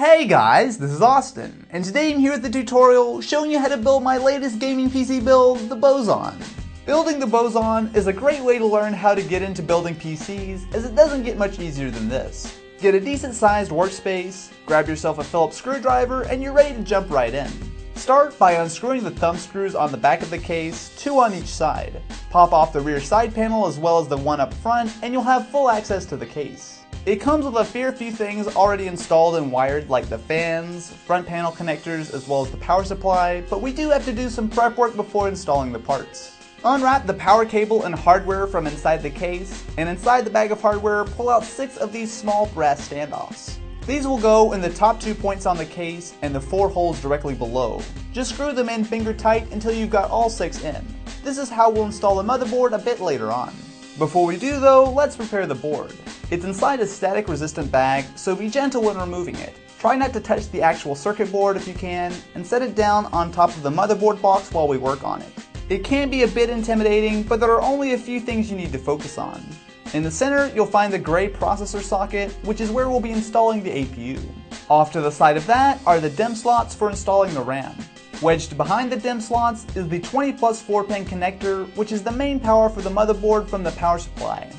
Hey guys, this is Austin, and today I'm here with the tutorial showing you how to build my latest gaming PC build, the Boson. Building the Boson is a great way to learn how to get into building PCs, as it doesn't get much easier than this. Get a decent sized workspace, grab yourself a Phillips screwdriver, and you're ready to jump right in. Start by unscrewing the thumb screws on the back of the case, 2 on each side. Pop off the rear side panel as well as the one up front, and you'll have full access to the case. It comes with a fair few things already installed and wired, like the fans, front panel connectors, as well as the power supply, but we do have to do some prep work before installing the parts. Unwrap the power cable and hardware from inside the case, and inside the bag of hardware, pull out 6 of these small brass standoffs. These will go in the top 2 points on the case and the 4 holes directly below. Just screw them in finger tight until you've got all 6 in. This is how we'll install the motherboard a bit later on. Before we do though, let's prepare the board. It's inside a static resistant bag, so be gentle when removing it. Try not to touch the actual circuit board if you can, and set it down on top of the motherboard box while we work on it. It can be a bit intimidating, but there are only a few things you need to focus on. In the center, you'll find the gray processor socket, which is where we'll be installing the APU. Off to the side of that are the DIMM slots for installing the RAM. Wedged behind the DIMM slots is the 20 plus 4-pin connector, which is the main power for the motherboard from the power supply.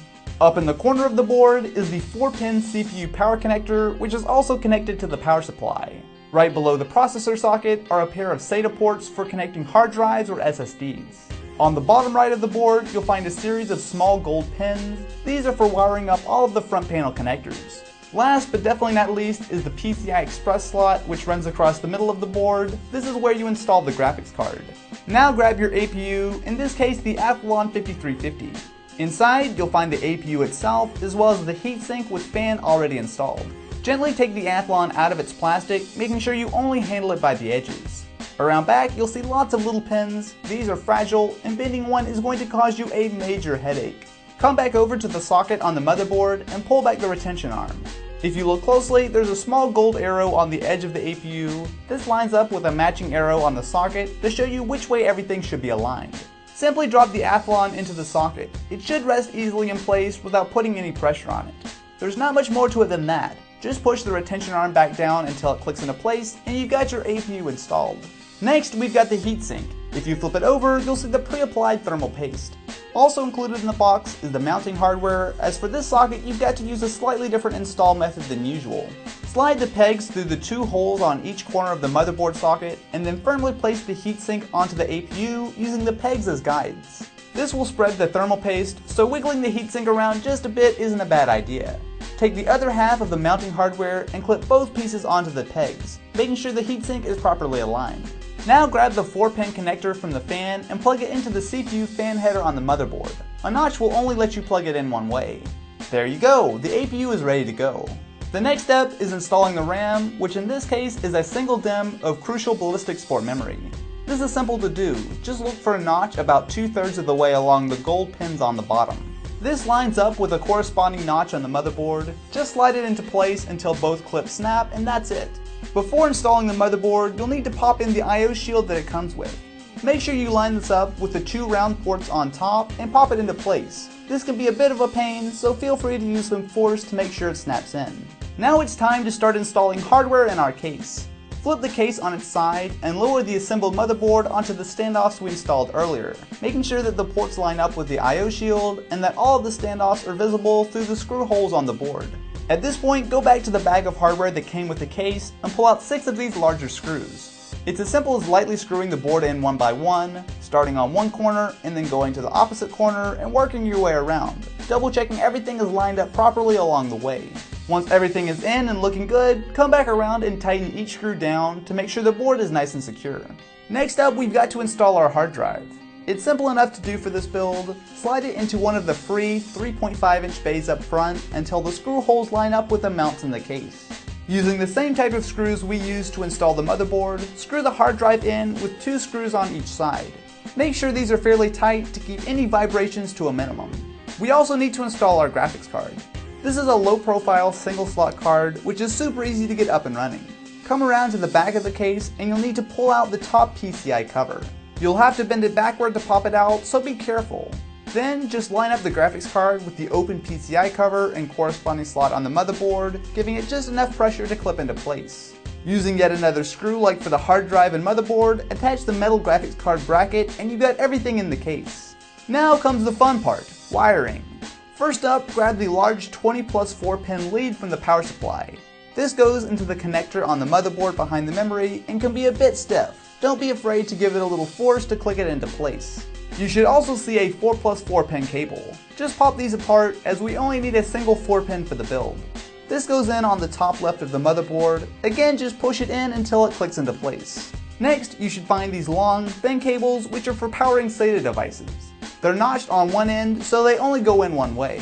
Up in the corner of the board is the 4-pin CPU power connector, which is also connected to the power supply. Right below the processor socket are a pair of SATA ports for connecting hard drives or SSDs. On the bottom right of the board, you'll find a series of small gold pins. These are for wiring up all of the front panel connectors. Last but definitely not least is the PCI Express slot, which runs across the middle of the board. This is where you install the graphics card. Now grab your APU, in this case the Athlon 5350. Inside, you'll find the APU itself, as well as the heatsink with fan already installed. Gently take the Athlon out of its plastic, making sure you only handle it by the edges. Around back, you'll see lots of little pins. These are fragile, and bending one is going to cause you a major headache. Come back over to the socket on the motherboard and pull back the retention arm. If you look closely, there's a small gold arrow on the edge of the APU. This lines up with a matching arrow on the socket to show you which way everything should be aligned. Simply drop the Athlon into the socket. It should rest easily in place without putting any pressure on it. There's not much more to it than that. Just push the retention arm back down until it clicks into place and you got your APU installed. Next, we've got the heatsink. If you flip it over, you'll see the pre-applied thermal paste. Also included in the box is the mounting hardware. As for this socket, you've got to use a slightly different install method than usual. Slide the pegs through the 2 holes on each corner of the motherboard socket, and then firmly place the heatsink onto the APU using the pegs as guides. This will spread the thermal paste, so wiggling the heatsink around just a bit isn't a bad idea. Take the other half of the mounting hardware and clip both pieces onto the pegs, making sure the heatsink is properly aligned. Now grab the 4-pin connector from the fan and plug it into the CPU fan header on the motherboard. A notch will only let you plug it in one way. There you go, the APU is ready to go. The next step is installing the RAM, which in this case is a single DIMM of Crucial Ballistic Sport memory. This is simple to do, just look for a notch about 2/3 of the way along the gold pins on the bottom. This lines up with a corresponding notch on the motherboard. Just slide it into place until both clips snap, and that's it. Before installing the motherboard, you'll need to pop in the I/O shield that it comes with. Make sure you line this up with the 2 round ports on top and pop it into place. This can be a bit of a pain, so feel free to use some force to make sure it snaps in. Now it's time to start installing hardware in our case. Flip the case on its side and lower the assembled motherboard onto the standoffs we installed earlier, making sure that the ports line up with the I/O shield and that all of the standoffs are visible through the screw holes on the board. At this point, go back to the bag of hardware that came with the case and pull out 6 of these larger screws. It's as simple as lightly screwing the board in one by one, starting on one corner and then going to the opposite corner and working your way around, double checking everything is lined up properly along the way. Once everything is in and looking good, come back around and tighten each screw down to make sure the board is nice and secure. Next up, we've got to install our hard drive. It's simple enough to do for this build. Slide it into one of the free 3.5-inch bays up front until the screw holes line up with the mounts in the case. Using the same type of screws we used to install the motherboard, screw the hard drive in with 2 screws on each side. Make sure these are fairly tight to keep any vibrations to a minimum. We also need to install our graphics card. This is a low-profile single-slot card, which is super easy to get up and running. Come around to the back of the case and you'll need to pull out the top PCI cover. You'll have to bend it backward to pop it out, so be careful. Then just line up the graphics card with the open PCI cover and corresponding slot on the motherboard, giving it just enough pressure to clip into place. Using yet another screw like for the hard drive and motherboard, attach the metal graphics card bracket and you've got everything in the case. Now comes the fun part, wiring. First up, grab the large 20+ 4-pin lead from the power supply. This goes into the connector on the motherboard behind the memory and can be a bit stiff. Don't be afraid to give it a little force to click it into place. You should also see a 4+ 4-pin cable. Just pop these apart as we only need a single 4-pin for the build. This goes in on the top left of the motherboard. Again, just push it in until it clicks into place. Next, you should find these long, thin cables which are for powering SATA devices. They're notched on one end, so they only go in one way.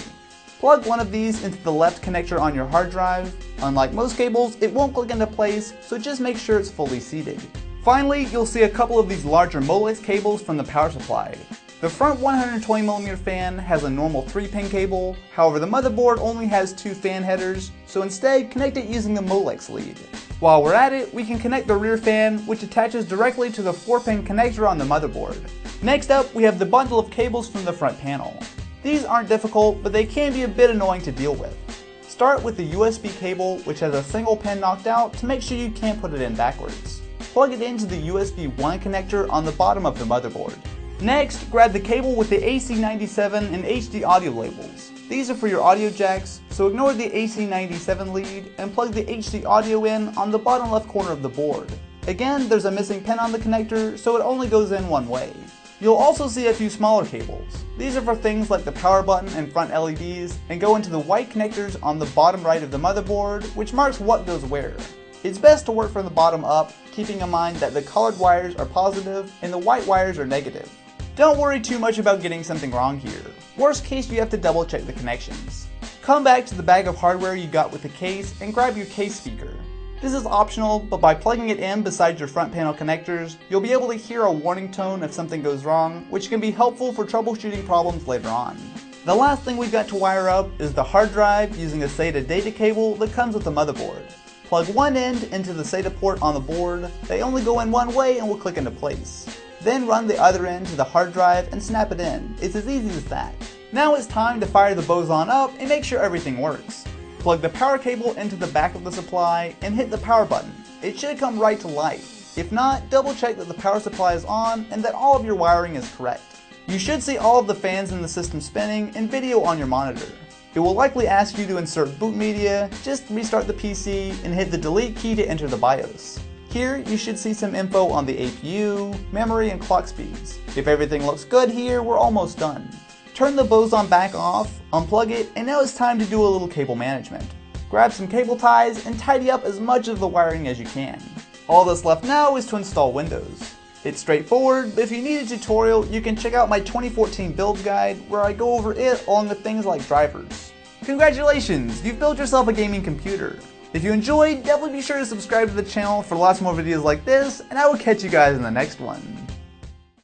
Plug one of these into the left connector on your hard drive. Unlike most cables, it won't click into place, so just make sure it's fully seated. Finally, you'll see a couple of these larger Molex cables from the power supply. The front 120mm fan has a normal 3-pin cable, however the motherboard only has 2 fan headers, so instead connect it using the Molex lead. While we're at it, we can connect the rear fan, which attaches directly to the 4-pin connector on the motherboard. Next up, we have the bundle of cables from the front panel. These aren't difficult, but they can be a bit annoying to deal with. Start with the USB cable, which has a single pin knocked out to make sure you can't put it in backwards. Plug it into the USB 1 connector on the bottom of the motherboard. Next, grab the cable with the AC97 and HD audio labels. These are for your audio jacks, so ignore the AC97 lead and plug the HD audio in on the bottom left corner of the board. Again, there's a missing pin on the connector, so it only goes in one way. You'll also see a few smaller cables. These are for things like the power button and front LEDs and go into the white connectors on the bottom right of the motherboard, which marks what goes where. It's best to work from the bottom up, keeping in mind that the colored wires are positive and the white wires are negative. Don't worry too much about getting something wrong here. Worst case, you have to double check the connections. Come back to the bag of hardware you got with the case and grab your case speaker. This is optional, but by plugging it in beside your front panel connectors, you'll be able to hear a warning tone if something goes wrong, which can be helpful for troubleshooting problems later on. The last thing we've got to wire up is the hard drive using a SATA data cable that comes with the motherboard. Plug one end into the SATA port on the board. They only go in one way and will click into place. Then run the other end to the hard drive and snap it in. It's as easy as that. Now it's time to fire the Boson up and make sure everything works. Plug the power cable into the back of the supply and hit the power button. It should come right to life. If not, double check that the power supply is on and that all of your wiring is correct. You should see all of the fans in the system spinning and video on your monitor. It will likely ask you to insert boot media. Just restart the PC and hit the delete key to enter the BIOS. Here, you should see some info on the APU, memory, and clock speeds. If everything looks good here, we're almost done. Turn the Boson back off, unplug it, and now it's time to do a little cable management. Grab some cable ties and tidy up as much of the wiring as you can. All that's left now is to install Windows. It's straightforward, but if you need a tutorial, you can check out my 2014 build guide where I go over it along with things like drivers. Congratulations, you've built yourself a gaming computer. If you enjoyed, definitely be sure to subscribe to the channel for lots more videos like this, and I will catch you guys in the next one.